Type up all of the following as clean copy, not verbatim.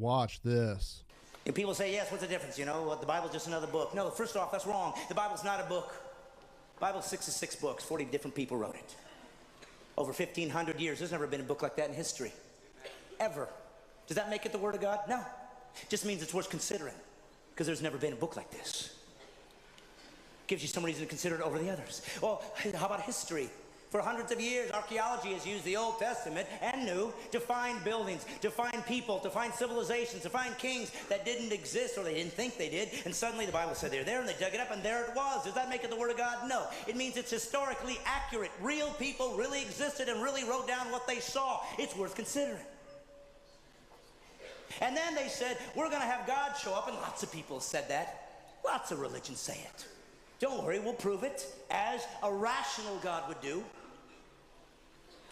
Watch this. And people say, yes, what's the difference? You know, the Bible's just another book. No, first off, that's wrong. The Bible's not a book. The Bible's 66 books. 40 different people wrote it. Over 1,500 years. There's never been a book like that in history. Ever. Does that make it the Word of God? No. It just means it's worth considering. Because there's never been a book like this. Gives you some reason to consider it over the others. Well, how about history? For hundreds of years, archaeology has used the Old Testament and New to find buildings, to find people, to find civilizations, to find kings that didn't exist or they didn't think they did. And suddenly the Bible said they're there and they dug it up and there it was. Does that make it the Word of God? No. It means it's historically accurate. Real people really existed and really wrote down what they saw. It's worth considering. And then they said, we're going to have God show up. And lots of people said that. Lots of religions say it. Don't worry, we'll prove it as a rational God would do.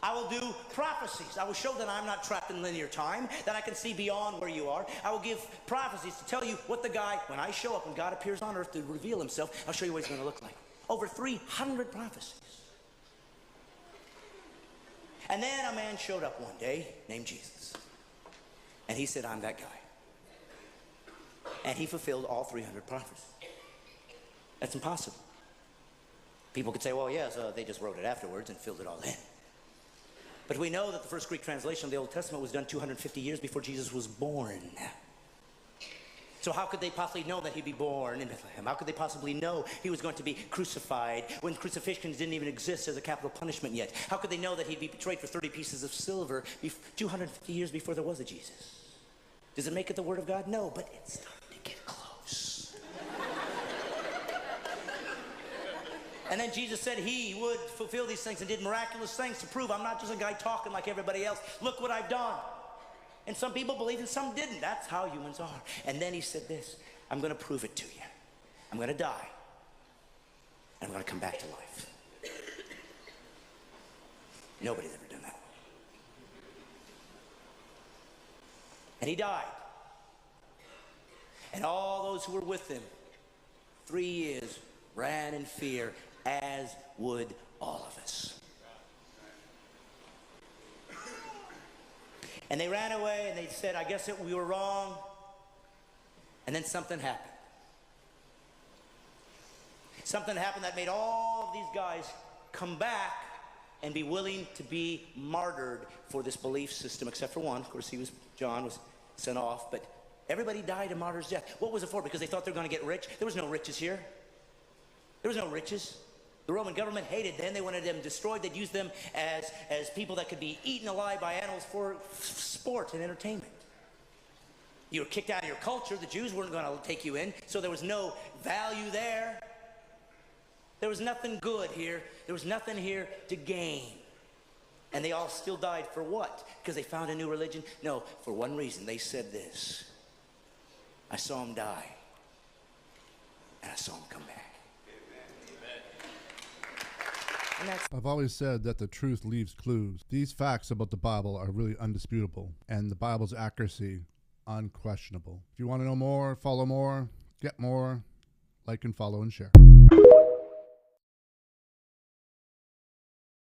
I will do prophecies. I will show that I'm not trapped in linear time, that I can see beyond where you are. I will give prophecies to tell you what the guy, when I show up, when God appears on earth to reveal himself, I'll show you what he's going to look like. Over 300 prophecies. And then a man showed up one day named Jesus. And he said, I'm that guy. And he fulfilled all 300 prophecies. That's impossible. People could say, well, yes, they just wrote it afterwards and filled it all in. But we know that the first Greek translation of the Old Testament was done 250 years before Jesus was born. So how could they possibly know that he'd be born in Bethlehem? How could they possibly know he was going to be crucified when crucifixions didn't even exist as a capital punishment yet? How could they know that he'd be betrayed for 30 pieces of silver 250 years before there was a Jesus? Does it make it the Word of God? No, but it's starting to get close. And then Jesus said he would fulfill these things and did miraculous things to prove I'm not just a guy talking like everybody else. Look what I've done. And some people believed and some didn't. That's how humans are. And then he said this, I'm going to prove it to you. I'm going to die. And I'm going to come back to life. Nobody's ever done that. And he died. And all those who were with him, 3 years, ran in fear, as would all of us. And they ran away and they said, I guess we were wrong. And then something happened. Something happened that made all of these guys come back and be willing to be martyred for this belief system, except for one. Of course, John was sent off, but everybody died a martyr's death. What was it for? Because they thought they were going to get rich? There was no riches here. There was no riches. The Roman government hated them. They wanted them destroyed. They'd use them as people that could be eaten alive by animals for sport and entertainment. You were kicked out of your culture. The Jews weren't going to take you in, so there was no value there. There was nothing good here. There was nothing here to gain. And they all still died for what? Because they found a new religion? No, for one reason. They said this. I saw him die, and I saw him come back. I've always said that the truth leaves clues. These facts about the Bible are really undisputable, and the Bible's accuracy unquestionable. If you want to know more, follow more, get more, like and follow and share.